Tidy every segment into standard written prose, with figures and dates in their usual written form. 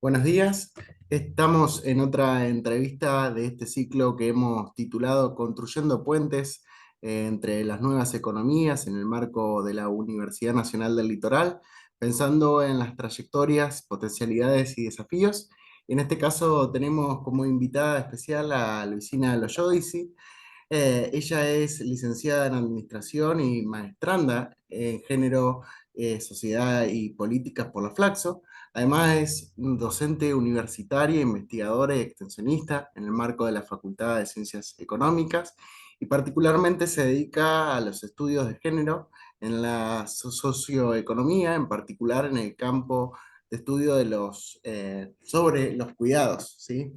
Buenos días. Estamos en otra entrevista de este ciclo que hemos titulado Construyendo puentes entre las nuevas economías en el marco de la Universidad Nacional del Litoral, pensando en las trayectorias, potencialidades y desafíos. En este caso tenemos como invitada especial a Luisina Loyoisi. Ella es licenciada en Administración y maestranda en Género, Sociedad y Políticas por la Flaxo. Además es docente universitaria, investigadora y extensionista en el marco de la Facultad de Ciencias Económicas y particularmente se dedica a los estudios de género en la socioeconomía, en particular en el campo de estudio de sobre los cuidados, ¿sí?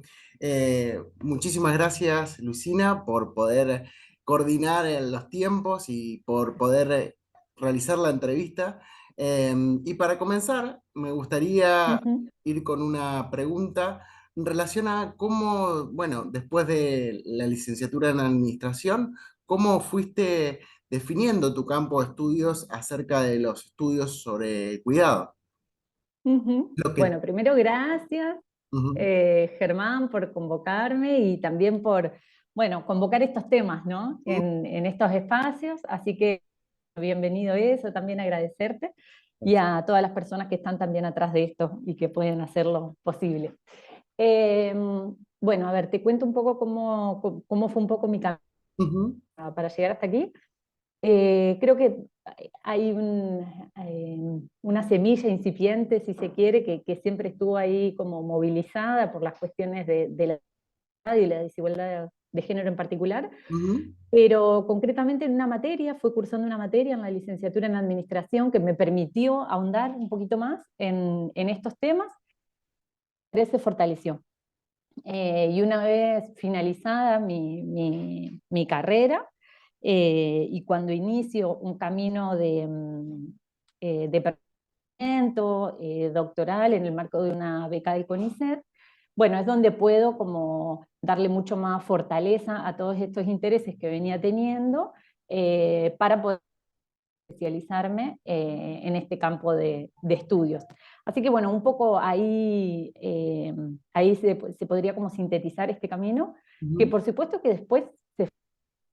Muchísimas gracias, Luisina, por poder coordinar los tiempos y por poder realizar la entrevista. Y para comenzar, me gustaría Ujú, ir con una pregunta en relación a cómo, bueno, después de la licenciatura en Administración, ¿cómo fuiste definiendo tu campo de estudios acerca de los estudios sobre cuidado? ujú. Lo que, Bueno, primero gracias, Ujú, Germán, por convocarme y también por, bueno, convocar estos temas, ¿no? ujú. En estos espacios, así que bienvenido eso, también agradecerte y a todas las personas que están también atrás de esto y que pueden hacerlo posible. Eh, bueno, a ver, te cuento un poco cómo fue un poco mi camino Ujú, para llegar hasta aquí. Creo que hay una semilla incipiente, si se quiere, que siempre estuvo ahí como movilizada por las cuestiones de la edad y la desigualdad de género en particular, ujú. pero concretamente en una materia, fue cursando una materia en la licenciatura en Administración que me permitió ahondar un poquito más en estos temas, se fortaleció. Y una vez finalizada mi carrera, y cuando inicio un camino de perfeccionamiento doctoral en el marco de una beca del CONICET, bueno, es donde puedo como darle mucho más fortaleza a todos estos intereses que venía teniendo para poder especializarme en este campo de estudios. Así que bueno, un poco ahí se podría como sintetizar este camino, que Ujú. por supuesto que después se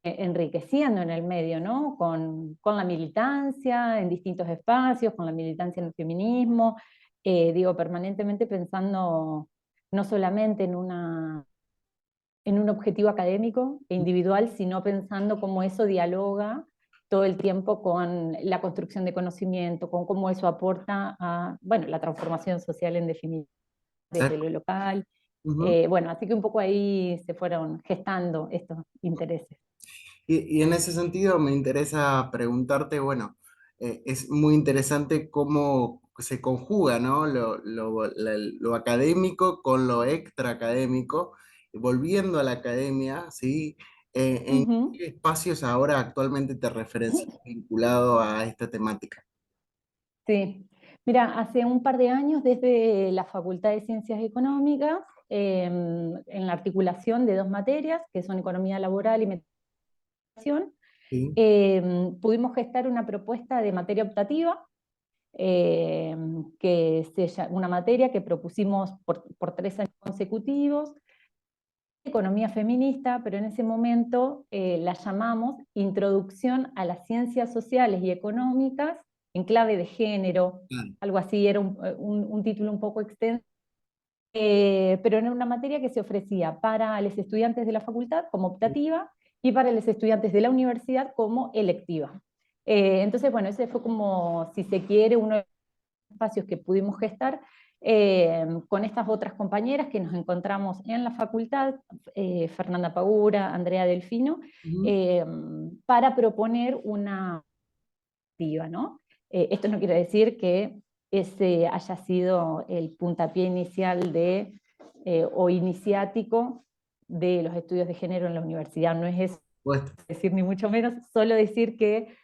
fue enriqueciendo en el medio, ¿no? Con la militancia en distintos espacios, con la militancia en el feminismo, digo, permanentemente pensando no solamente en un objetivo académico e individual, sino pensando cómo eso dialoga todo el tiempo con la construcción de conocimiento, con cómo eso aporta a, bueno, la transformación social en definitiva desde lo Exacto. local. Ujú. Bueno, así que un poco ahí se fueron gestando estos intereses. Y en ese sentido me interesa preguntarte, bueno, es muy interesante cómo se conjuga, ¿no? Lo académico con lo extraacadémico, volviendo a la academia, ¿sí? ¿En Ujú. qué espacios ahora actualmente te referencias vinculado a esta temática? Sí, mira, hace un par de años desde la Facultad de Ciencias Económicas, en la articulación de dos materias, que son economía laboral y meditación, Sí. pudimos gestar una propuesta de materia optativa, eh, una materia que propusimos por 3 años consecutivos, economía feminista, pero en ese momento la llamamos Introducción a las Ciencias Sociales y Económicas en clave de género, Claro. algo así, era un título un poco extenso, pero era una materia que se ofrecía para los estudiantes de la facultad como optativa y para los estudiantes de la universidad como electiva. Entonces, bueno, ese fue como, si se quiere, uno de los espacios que pudimos gestar con estas otras compañeras que nos encontramos en la facultad, Fernanda Pagura, Andrea Delfino, Ujú. eh, para proponer una activa, ¿no? Esto no quiere decir que ese haya sido el puntapié inicial o iniciático de los estudios de género en la universidad, no es eso Puesto. decir ni mucho menos, solo decir que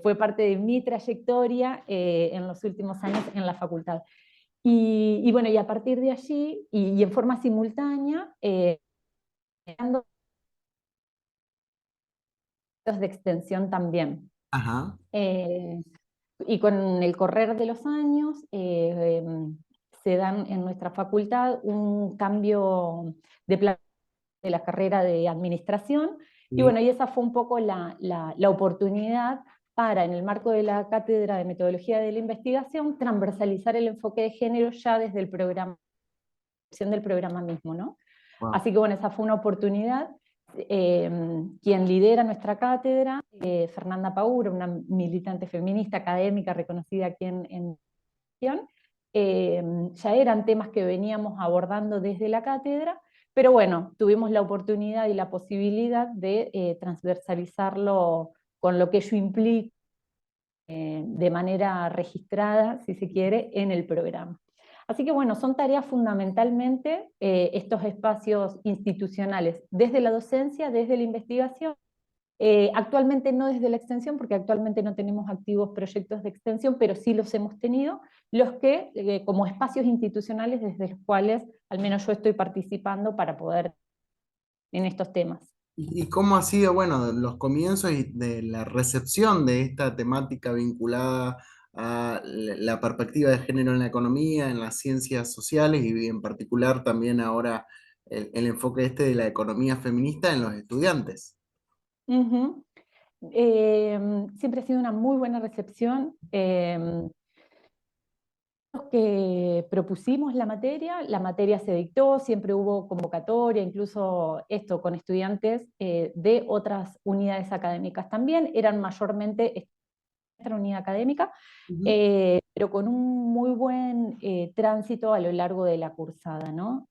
fue parte de mi trayectoria en los últimos años en la facultad. Y bueno, y a partir de allí, y en forma simultánea, dando de extensión también. Ajá. Eh, y con el correr de los años se dan en nuestra facultad un cambio de plan de la carrera de administración, y Sí. bueno, y esa fue un poco la oportunidad para, en el marco de la cátedra de metodología de la investigación, transversalizar el enfoque de género ya desde el programa, del programa mismo, ¿no? Wow. Así que bueno, esa fue una oportunidad. Quien lidera nuestra cátedra, Fernanda Paura, una militante feminista académica reconocida aquí en ya eran temas que veníamos abordando desde la cátedra, pero bueno, tuvimos la oportunidad y la posibilidad de transversalizarlo con lo que ello implica de manera registrada, si se quiere, en el programa. Así que bueno, son tareas fundamentalmente estos espacios institucionales, desde la docencia, desde la investigación, actualmente no desde la extensión, porque actualmente no tenemos activos proyectos de extensión, pero sí los hemos tenido, los que como espacios institucionales desde los cuales al menos yo estoy participando para poder en estos temas. Y cómo ha sido, bueno, los comienzos y de la recepción de esta temática vinculada a la perspectiva de género en la economía, en las ciencias sociales y en particular también ahora el enfoque este de la economía feminista en los estudiantes? Uh -huh. Siempre ha sido una muy buena recepción. Que propusimos la materia se dictó, siempre hubo convocatoria, incluso esto con estudiantes de otras unidades académicas también, eran mayormente nuestra unidad académica, Ujú. pero con un muy buen tránsito a lo largo de la cursada, ¿no?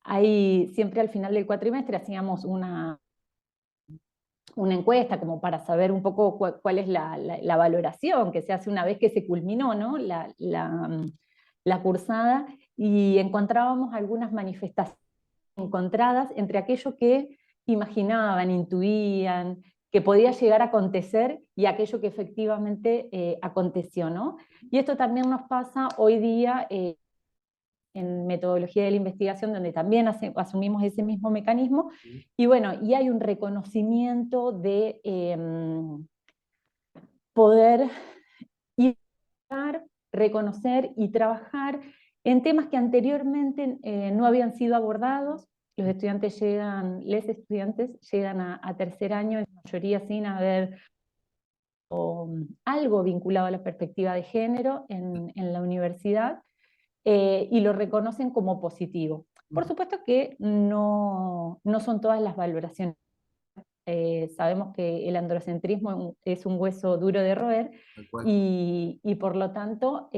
Ahí siempre al final del cuatrimestre hacíamos una encuesta como para saber un poco cuál es la valoración que se hace una vez que se culminó, ¿no? La cursada, y encontrábamos algunas manifestaciones encontradas entre aquello que imaginaban, intuían, que podía llegar a acontecer y aquello que efectivamente aconteció, ¿no? Y esto también nos pasa hoy día en metodología de la investigación, donde también asumimos ese mismo mecanismo, y bueno, y hay un reconocimiento de poder reconocer y trabajar en temas que anteriormente no habían sido abordados. Los estudiantes llegan, les estudiantes llegan a tercer año, en mayoría sin haber algo vinculado a la perspectiva de género en la universidad, y lo reconocen como positivo. Por supuesto que no son todas las valoraciones. Sabemos que el androcentrismo es un hueso duro de roer, Tal cual. y por lo tanto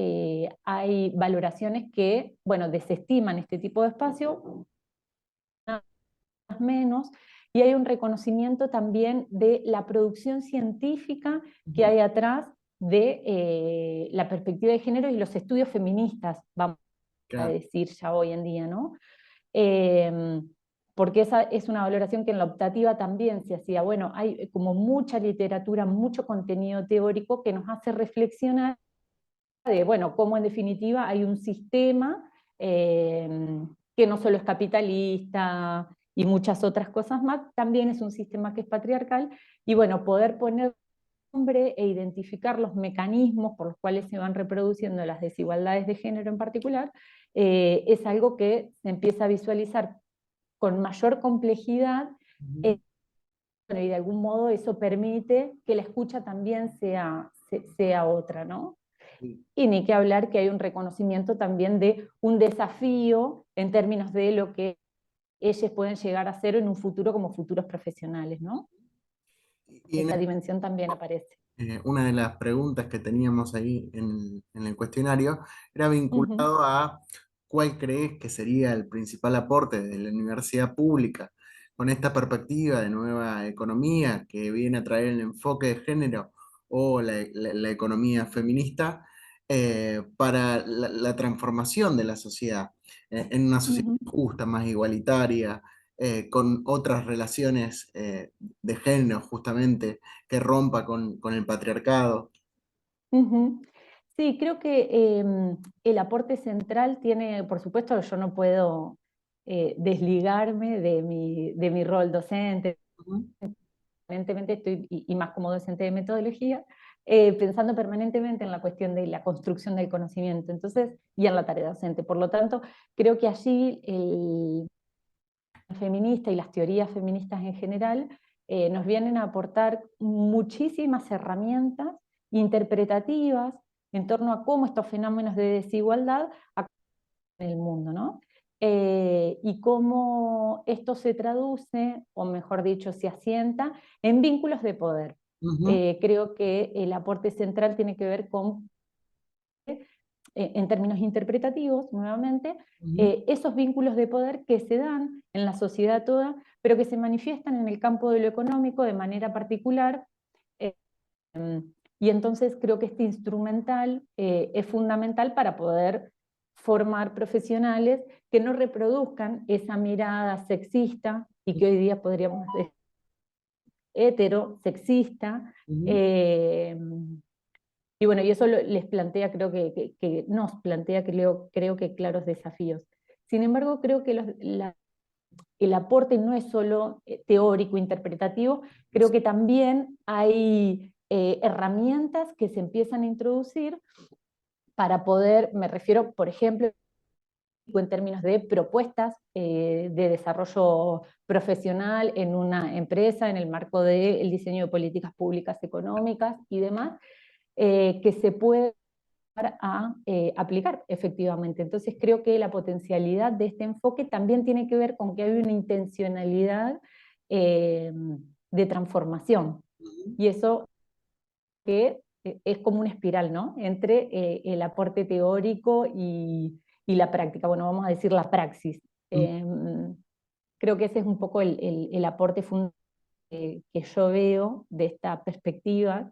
hay valoraciones que, bueno, desestiman este tipo de espacio, más menos, y hay un reconocimiento también de la producción científica que Ujú. hay atrás de la perspectiva de género y los estudios feministas, vamos a Claro. decir ya hoy en día, ¿no? Eh, Porque esa es una valoración que en la optativa también se hacía. Bueno, hay como mucha literatura, mucho contenido teórico que nos hace reflexionar de, bueno, cómo en definitiva hay un sistema que no solo es capitalista y muchas otras cosas más, también es un sistema que es patriarcal, y bueno, poder poner nombre e identificar los mecanismos por los cuales se van reproduciendo las desigualdades de género en particular, es algo que se empieza a visualizar con mayor complejidad, Ujú. bueno, y de algún modo eso permite que la escucha también sea otra, ¿no? Sí. Y ni que hablar que hay un reconocimiento también de un desafío en términos de lo que ellos pueden llegar a ser en un futuro como futuros profesionales, ¿no? Y en Esa dimensión también aparece. una de las preguntas que teníamos ahí en el cuestionario era Ujú, vinculado a cuál crees que sería el principal aporte de la universidad pública con esta perspectiva de nueva economía que viene a traer el enfoque de género o la economía feminista para la transformación de la sociedad en una sociedad ujú, justa, más igualitaria, con otras relaciones de género justamente que rompa con el patriarcado. ujú. Sí, creo que el aporte central tiene, por supuesto, yo no puedo desligarme de mi rol docente. Ujú. Evidentemente estoy, y más como docente de metodología, pensando permanentemente en la cuestión de la construcción del conocimiento, entonces, y en la tarea docente. Por lo tanto, creo que allí el feminista y las teorías feministas en general nos vienen a aportar muchísimas herramientas interpretativas en torno a cómo estos fenómenos de desigualdad en el mundo, ¿no? Y cómo esto se traduce, o mejor dicho, se asienta en vínculos de poder. Ujú, Creo que el aporte central tiene que ver con, en términos interpretativos, nuevamente, ujú, esos vínculos de poder que se dan en la sociedad toda, pero que se manifiestan en el campo de lo económico de manera particular. eh, y entonces creo que este instrumental es fundamental para poder formar profesionales que no reproduzcan esa mirada sexista y que hoy día podríamos decir heterosexista. ujú. eh, y bueno, y eso les plantea, creo que nos plantea, creo que claros desafíos. Sin embargo, creo que el aporte no es solo teórico, interpretativo, creo que también hay herramientas que se empiezan a introducir para poder, me refiero, por ejemplo, en términos de propuestas de desarrollo profesional en una empresa, en el marco del diseño de políticas públicas económicas y demás, que se puede a aplicar efectivamente. Entonces creo que la potencialidad de este enfoque también tiene que ver con que hay una intencionalidad eh, de transformación. Y eso que es como una espiral, ¿no? Entre el aporte teórico y la práctica. Bueno, vamos a decir la praxis. Creo que ese es un poco el aporte fundamental que yo veo de esta perspectiva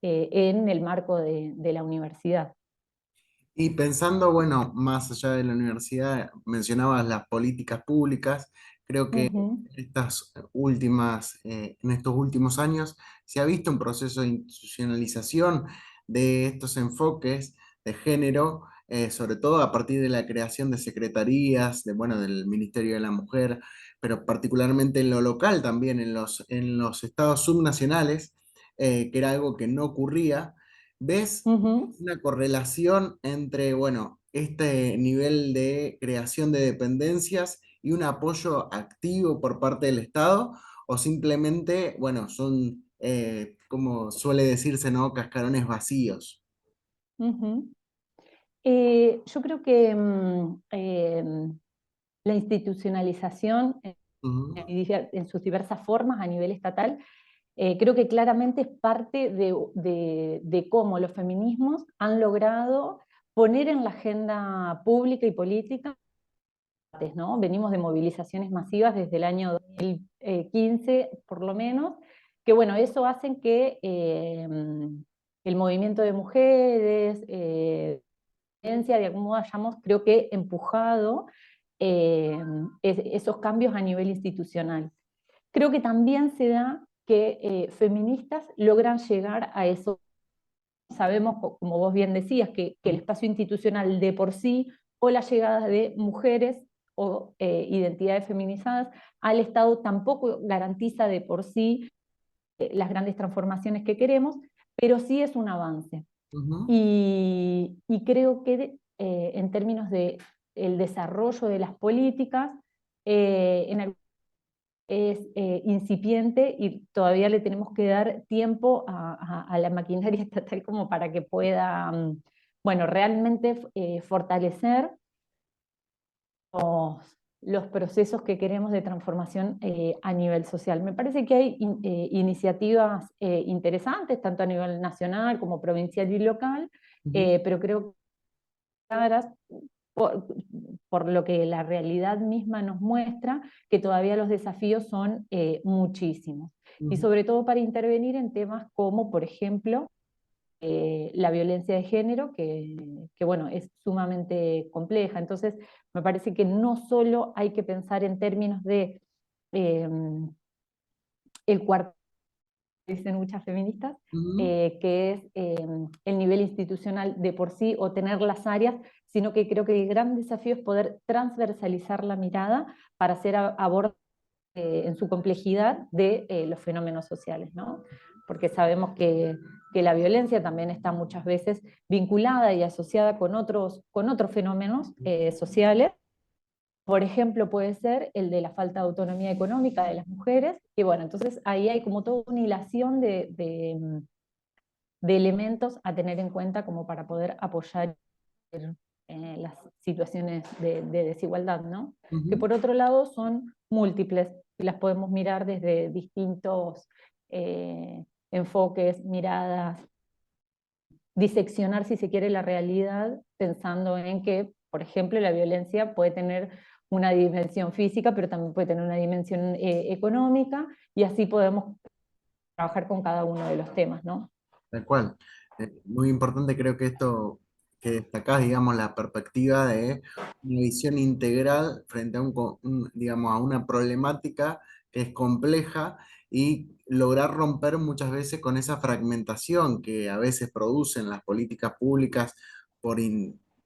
en el marco de la universidad. Y pensando, bueno, más allá de la universidad, mencionabas las políticas públicas. Creo que Ujú, en estos últimos años se ha visto un proceso de institucionalización de estos enfoques de género, sobre todo a partir de la creación de secretarías, bueno, del Ministerio de la Mujer, pero particularmente en lo local también, en los estados subnacionales, que era algo que no ocurría. ¿Ves ujú. una correlación entre, bueno, este nivel de creación de dependencias y un apoyo activo por parte del Estado? ¿O simplemente, bueno, son, como suele decirse, ¿no? Cascarones vacíos? Ujú. Yo creo que la institucionalización Ujú, en sus diversas formas a nivel estatal, creo que claramente es parte de cómo los feminismos han logrado poner en la agenda pública y política, ¿no? Venimos de movilizaciones masivas desde el año 2015, por lo menos, que bueno, eso hacen que el movimiento de mujeres, de algún modo hayamos, creo que, empujado eh, esos cambios a nivel institucional. Creo que también se da que feministas logran llegar a eso. Sabemos, como vos bien decías, que el espacio institucional de por sí o la llegada de mujeres o identidades feminizadas al Estado tampoco garantiza de por sí las grandes transformaciones que queremos, pero sí es un avance. ujú, Y creo que en términos de el desarrollo de las políticas, es incipiente y todavía le tenemos que dar tiempo a la maquinaria estatal como para que pueda, bueno, realmente fortalecer los, los procesos que queremos de transformación a nivel social. Me parece que hay iniciativas interesantes, tanto a nivel nacional como provincial y local, ujú, pero creo que claras, por, por lo que la realidad misma nos muestra, que todavía los desafíos son muchísimos. Y ujú, sobre todo para intervenir en temas como, por ejemplo, la violencia de género, bueno, es sumamente compleja. Entonces, me parece que no solo hay que pensar en términos de eh, el cuarto, dicen muchas feministas, ujú, que es el nivel institucional de por sí o tener las áreas, sino que creo que el gran desafío es poder transversalizar la mirada para hacer abordar en su complejidad de los fenómenos sociales, ¿no? porque sabemos que la violencia también está muchas veces vinculada y asociada con otros fenómenos sociales. Por ejemplo, puede ser el de la falta de autonomía económica de las mujeres, y bueno, entonces ahí hay como toda una hilación de elementos a tener en cuenta como para poder apoyar las situaciones de desigualdad, ¿no? Que Ujú. por otro lado son múltiples y las podemos mirar desde distintos enfoques, miradas, diseccionar si se quiere la realidad pensando en que, por ejemplo, la violencia puede tener una dimensión física, pero también puede tener una dimensión económica, y así podemos trabajar con cada uno de los temas, ¿no? Tal cual. Muy importante creo que esto que destacás, digamos, la perspectiva de una visión integral frente a digamos, a una problemática que es compleja y lograr romper muchas veces con esa fragmentación que a veces producen las políticas públicas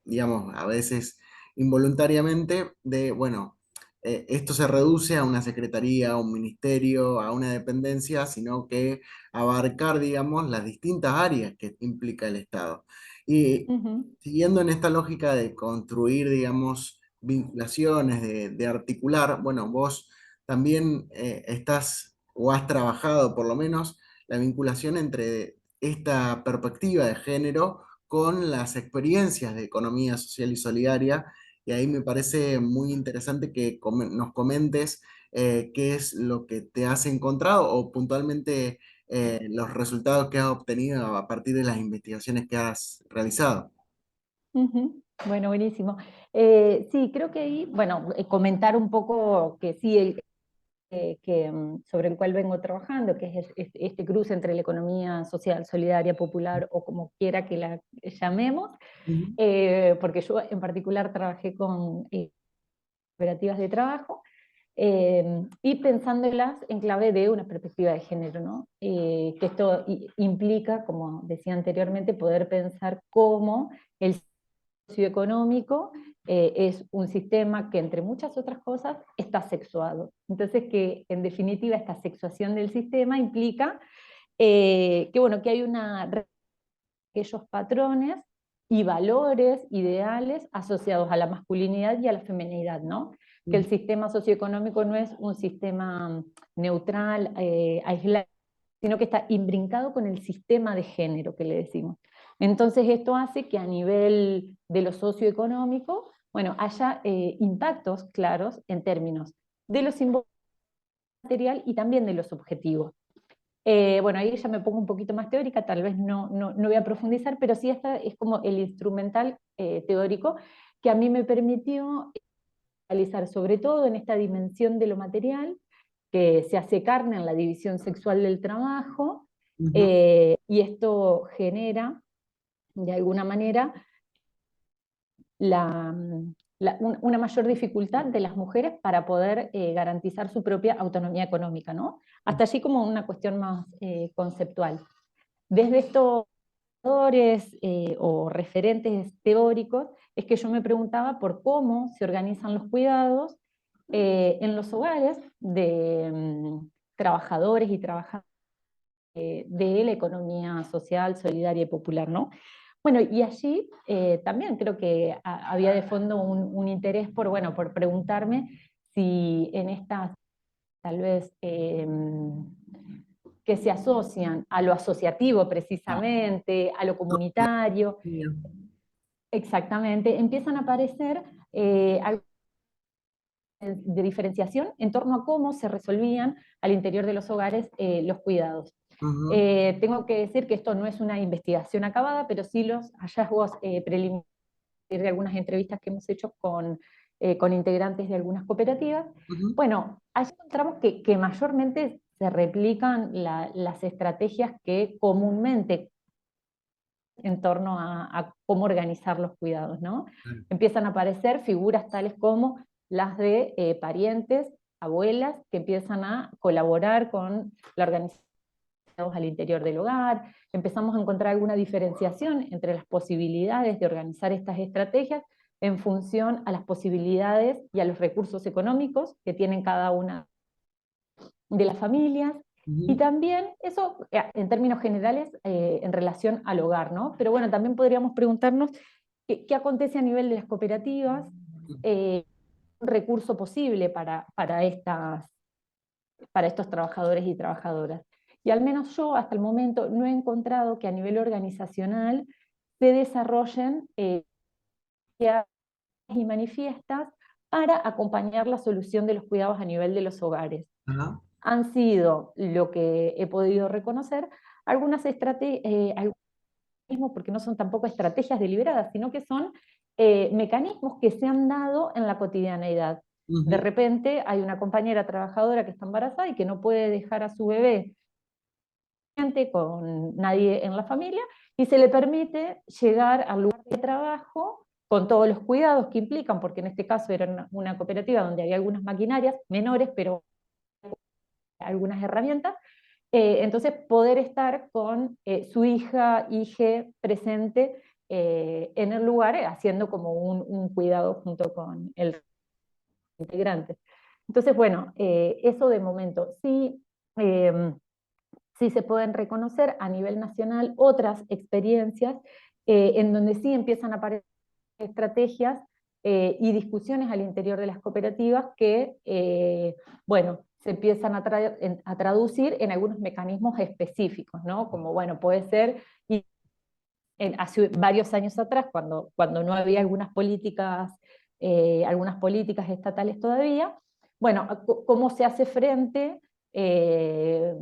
digamos, a veces involuntariamente de, bueno, esto se reduce a una secretaría, a un ministerio, a una dependencia, sino que abarcar, digamos, las distintas áreas que implica el Estado. Y Ujú, siguiendo en esta lógica de construir, digamos, vinculaciones, de articular, bueno, vos también estás o has trabajado por lo menos la vinculación entre esta perspectiva de género con las experiencias de economía social y solidaria. Y ahí me parece muy interesante que nos comentes qué es lo que te has encontrado o puntualmente los resultados que has obtenido a partir de las investigaciones que has realizado. ujú. Bueno, buenísimo. Sí, creo que ahí, bueno, comentar un poco que sí, sobre el cual vengo trabajando, que es este cruce entre la economía social, solidaria, popular, o como quiera que la llamemos, Ujú, porque yo en particular trabajé con cooperativas de trabajo, y pensándolas en clave de una perspectiva de género, ¿no? Que esto implica, como decía anteriormente, poder pensar cómo el socioeconómico es un sistema que, entre muchas otras cosas, está sexuado. Entonces, que en definitiva esta sexuación del sistema implica que, bueno, que hay aquellos patrones y valores ideales asociados a la masculinidad y a la feminidad, ¿no? Que el ujú, sistema socioeconómico no es un sistema neutral, aislado, sino que está imbrincado con el sistema de género que le decimos. Entonces esto hace que a nivel de lo socioeconómico, bueno, haya impactos claros en términos de lo simbólico material y también de los objetivos. Bueno, ahí ya me pongo un poquito más teórica, tal vez no voy a profundizar, pero sí esta es como el instrumental teórico que a mí me permitió realizar, sobre todo en esta dimensión de lo material, que se hace carne en la división sexual del trabajo, ujú, y esto genera, de alguna manera, la, una mayor dificultad de las mujeres para poder garantizar su propia autonomía económica, ¿no? Hasta allí como una cuestión más conceptual. Desde estos autores o referentes teóricos es que yo me preguntaba por cómo se organizan los cuidados en los hogares de trabajadores y trabajadoras de la economía social, solidaria y popular, ¿no? Bueno, y allí también creo que había de fondo un interés por, bueno, por preguntarme si en estas, tal vez, que se asocian a lo asociativo ah, precisamente, a lo comunitario, exactamente, empiezan a aparecer algo de diferenciación en torno a cómo se resolvían al interior de los hogares los cuidados. ujú, Tengo que decir que esto no es una investigación acabada, pero sí los hallazgos preliminares de algunas entrevistas que hemos hecho con integrantes de algunas cooperativas. ujú, Bueno, allí encontramos que mayormente se replican las estrategias que comúnmente en torno a cómo organizar los cuidados, ¿no? claro, Empiezan a aparecer figuras tales como las de parientes, abuelas, que empiezan a colaborar con la organización al interior del hogar. Empezamos a encontrar alguna diferenciación entre las posibilidades de organizar estas estrategias en función a las posibilidades y a los recursos económicos que tienen cada una de las familias. Y Ujú. también eso, en términos generales, en relación al hogar, ¿no? Pero bueno, también podríamos preguntarnos qué acontece a nivel de las cooperativas, un recurso posible para estos trabajadores y trabajadoras. Y al menos yo hasta el momento no he encontrado que a nivel organizacional se desarrollen y manifiestas para acompañar la solución de los cuidados a nivel de los hogares. Ajá. Han sido, lo que he podido reconocer, algunas estrategias, porque no son tampoco estrategias deliberadas, sino que son mecanismos que se han dado en la cotidianeidad. De Ujú. repente hay una compañera trabajadora que está embarazada y que no puede dejar a su bebé con nadie en la familia y se le permite llegar al lugar de trabajo con todos los cuidados que implican, porque en este caso era una cooperativa donde había algunas maquinarias menores, pero algunas herramientas. Entonces, poder estar con su hija, hije presente en el lugar, haciendo como un cuidado junto con el integrante. Entonces, bueno, eso de momento. Sí, sí se pueden reconocer a nivel nacional otras experiencias en donde sí empiezan a aparecer estrategias y discusiones al interior de las cooperativas que, bueno, se empiezan a traducir en algunos mecanismos específicos, ¿no? Como, bueno, puede ser, y hace varios años atrás, cuando no había algunas políticas estatales todavía, bueno, cómo se hace frente eh,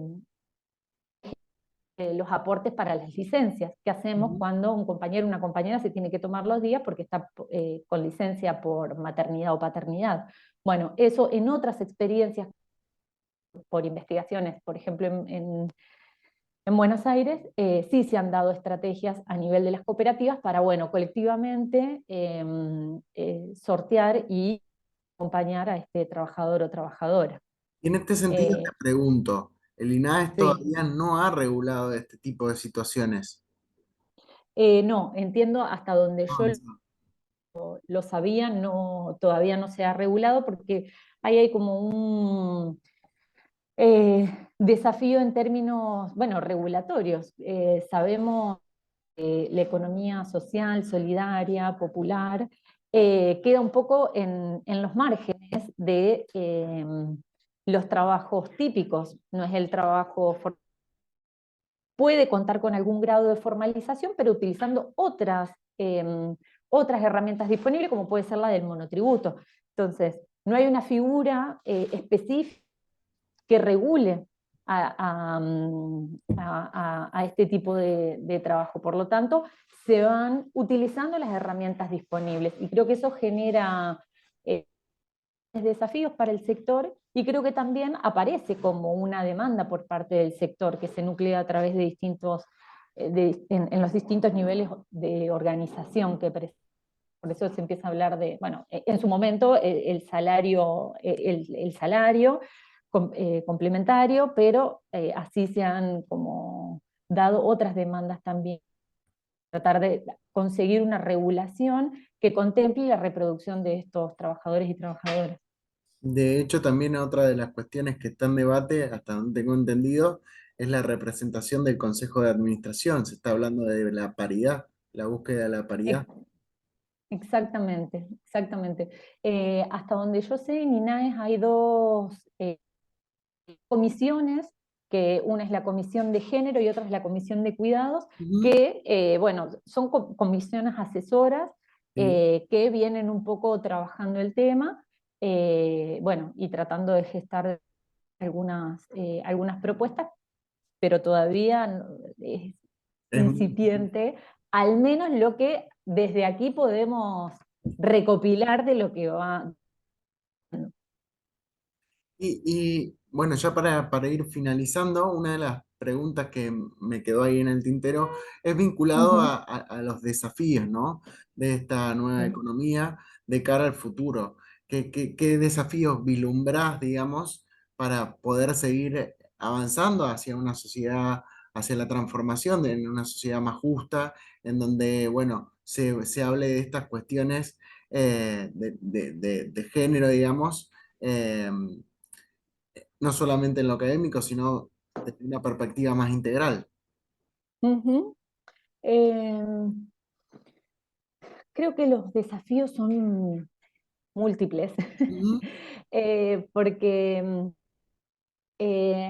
los aportes para las licencias. ¿Qué hacemos Ujú. cuando un compañero o una compañera se tiene que tomar los días porque está con licencia por maternidad o paternidad? Bueno, eso en otras experiencias, por investigaciones, por ejemplo en Buenos Aires, sí se han dado estrategias a nivel de las cooperativas para, bueno, colectivamente sortear y acompañar a este trabajador o trabajadora. Y en este sentido te Eh, pregunto, el INAES sí. todavía no ha regulado este tipo de situaciones. No, entiendo hasta donde yo Avanzado. lo sabía, no, todavía no se ha regulado porque ahí hay como un desafío en términos, bueno, regulatorios. Sabemos que la economía social, solidaria, popular, queda un poco en los márgenes de los trabajos típicos, no es el trabajo puede contar con algún grado de formalización, pero utilizando otras herramientas disponibles, como puede ser la del monotributo. Entonces, no hay una figura específica que regule a este tipo de trabajo. Por lo tanto, se van utilizando las herramientas disponibles y creo que eso genera desafíos para el sector y creo que también aparece como una demanda por parte del sector que se nuclea a través de en los distintos niveles de organización que por eso se empieza a hablar de, bueno, en su momento el salario, el salario complementario, pero así se han como dado otras demandas también, tratar de conseguir una regulación que contemple la reproducción de estos trabajadores y trabajadoras. De hecho, también otra de las cuestiones que está en debate, hasta donde tengo entendido, es la representación del Consejo de Administración. Se está hablando de la paridad, la búsqueda de la paridad. Exactamente, exactamente. Hasta donde yo sé, en INAES hay dos comisiones, que una es la comisión de género y otra es la comisión de cuidados, Ujú. que, bueno, son comisiones asesoras Sí. que vienen un poco trabajando el tema, bueno, y tratando de gestar algunas propuestas, pero todavía es Es incipiente, al menos lo que desde aquí podemos recopilar de lo que va. bueno, ya para ir finalizando, una de las preguntas que me quedó ahí en el tintero es vinculado Ujú, a los desafíos, ¿no? De esta nueva sí. economía de cara al futuro. ¿Qué desafíos vislumbrás, digamos, para poder seguir avanzando hacia una sociedad, hacia la transformación en una sociedad más justa, en donde, bueno, se hable de estas cuestiones de género, digamos? No solamente en lo académico, sino desde una perspectiva más integral. Ujú. Eh, Creo que los desafíos son múltiples, Ujú. porque,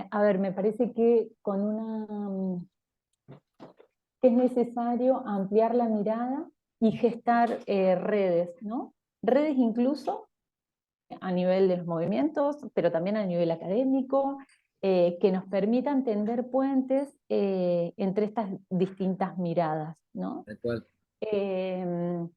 a ver, me parece que que es necesario ampliar la mirada y gestar redes, ¿no? Redes incluso a nivel de los movimientos, pero también a nivel académico, que nos permitan tender puentes entre estas distintas miradas, ¿no? Tal cual. Eh,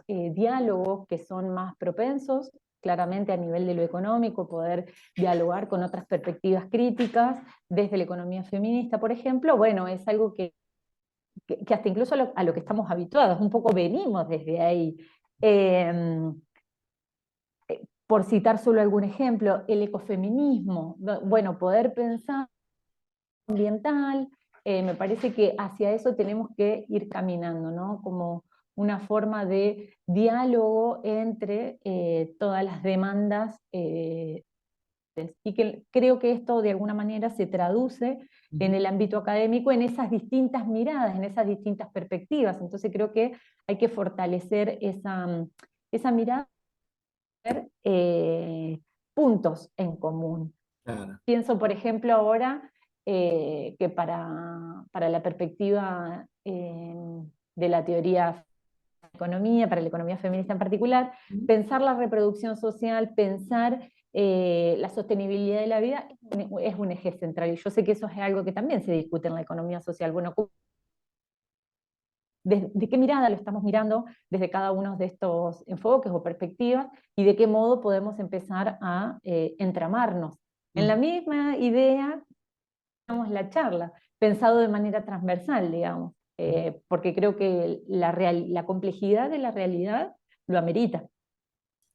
Diálogos que son más propensos, claramente a nivel de lo económico, poder dialogar con otras perspectivas críticas desde la economía feminista, por ejemplo, bueno, es algo que hasta incluso a lo que estamos habituados, un poco venimos desde ahí. Eh, por citar solo algún ejemplo, el ecofeminismo, bueno, poder pensar ambiental, me parece que hacia eso tenemos que ir caminando, ¿no? Como una forma de diálogo entre todas las demandas y que creo que esto de alguna manera se traduce en Ujú. el ámbito académico en esas distintas miradas, en esas distintas perspectivas. Entonces creo que hay que fortalecer esa mirada, eh, puntos en común. Claro. Pienso, por ejemplo, ahora que para la perspectiva de la teoría de economía, para la economía feminista en particular, Ujú. pensar la reproducción social, pensar la sostenibilidad de la vida es un eje central. Y yo sé que eso es algo que también se discute en la economía social. Bueno, ¿de qué mirada lo estamos mirando desde cada uno de estos enfoques o perspectivas y de qué modo podemos empezar a entramarnos en la Ujú. misma idea, digamos, la charla, pensado de manera transversal, digamos, porque creo que la complejidad de la realidad lo amerita.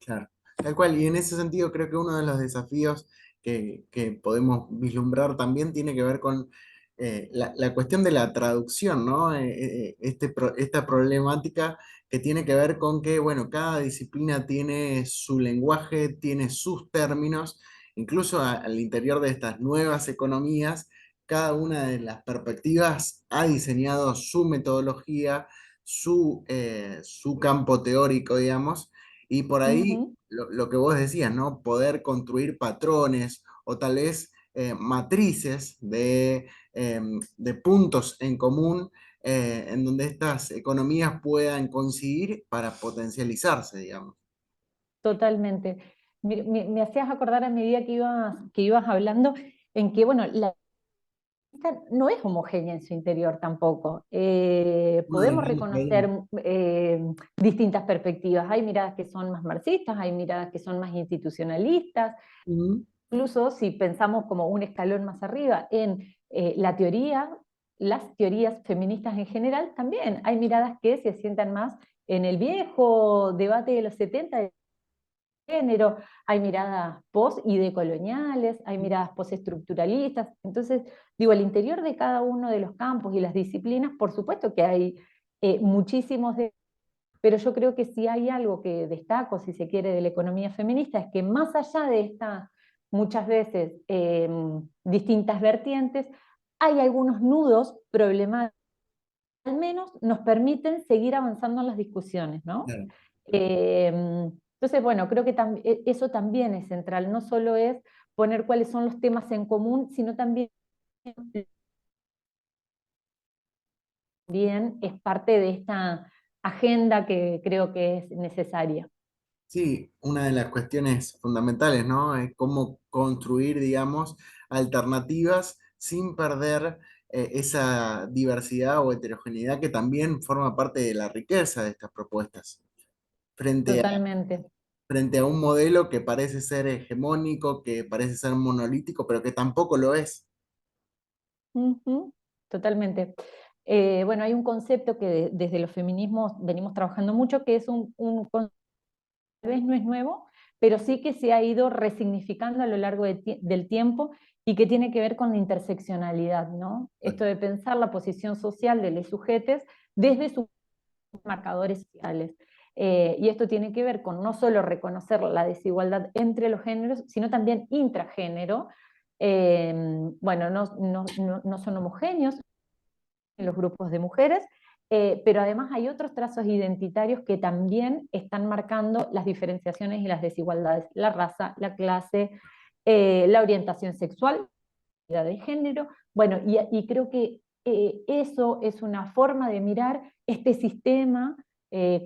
Claro, tal cual. Y en ese sentido creo que uno de los desafíos que podemos vislumbrar también tiene que ver con la cuestión de la traducción, ¿no? Esta problemática que tiene que ver con que, bueno, cada disciplina tiene su lenguaje, tiene sus términos, incluso al interior de estas nuevas economías, cada una de las perspectivas ha diseñado su metodología, su campo teórico, digamos. Y por ahí Ujú. lo que vos decías, ¿no? Poder construir patrones o tal vez matrices de puntos en común en donde estas economías puedan coincidir para potencializarse, digamos. Totalmente. Me hacías acordar a medida que ibas hablando en que, bueno, la lista no es homogénea en su interior tampoco. Uno de los Podemos grandes problemas. reconocer distintas perspectivas. Hay miradas que son más marxistas, hay miradas que son más institucionalistas. Ujú. Incluso si pensamos como un escalón más arriba en la teoría, las teorías feministas en general, también hay miradas que se asientan más en el viejo debate de los 70 género, hay miradas post y decoloniales, hay miradas postestructuralistas. Entonces, digo, al interior de cada uno de los campos y las disciplinas, por supuesto que hay muchísimos pero yo creo que si hay algo que destaco, si se quiere, de la economía feminista, es que más allá de estas, muchas veces, distintas vertientes, hay algunos nudos problemáticos, al menos nos permiten seguir avanzando en las discusiones, ¿no? Claro. Entonces, bueno, creo que eso también es central, no solo es poner cuáles son los temas en común, sino también es parte de esta agenda que creo que es necesaria. Sí, una de las cuestiones fundamentales, ¿no? Es cómo construir, digamos, alternativas sin perder esa diversidad o heterogeneidad que también forma parte de la riqueza de estas propuestas, frente a, Totalmente. frente a un modelo que parece ser hegemónico, que parece ser monolítico, pero que tampoco lo es. Ujú. Totalmente. Bueno, hay un concepto que desde los feminismos venimos trabajando mucho, que es un concepto que tal vez no es nuevo, pero sí que se ha ido resignificando a lo largo del tiempo y que tiene que ver con la interseccionalidad, ¿no? Esto de pensar la posición social de los sujetos desde sus marcadores sociales. Y esto tiene que ver con no solo reconocer la desigualdad entre los géneros, sino también intragénero, bueno, no son homogéneos en los grupos de mujeres, pero además hay otros trazos identitarios que también están marcando las diferenciaciones y las desigualdades: la raza, la clase, la orientación sexual, la de género. Bueno, y creo que eso es una forma de mirar este sistema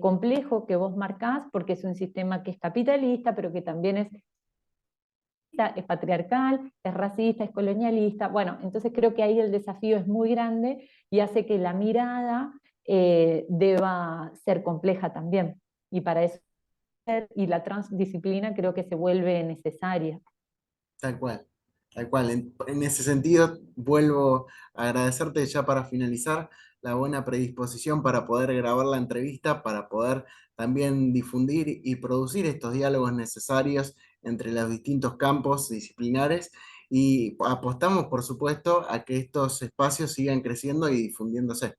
complejo que vos marcás, porque es un sistema que es capitalista, pero que también es patriarcal, es racista, es colonialista. Bueno, entonces creo que ahí el desafío es muy grande y hace que la mirada deba ser compleja también. Y para eso, y la transdisciplina creo que se vuelve necesaria. Tal cual, tal cual. En ese sentido, vuelvo a agradecerte ya para finalizar la buena predisposición para poder grabar la entrevista, para poder también difundir y producir estos diálogos necesarios entre los distintos campos disciplinares y apostamos, por supuesto, a que estos espacios sigan creciendo y difundiéndose.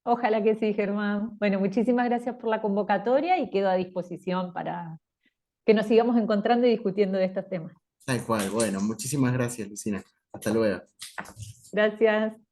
Ojalá que sí, Germán. Bueno, muchísimas gracias por la convocatoria y quedo a disposición para que nos sigamos encontrando y discutiendo de estos temas. Tal cual. Bueno, muchísimas gracias, Lucina. Hasta luego. Gracias.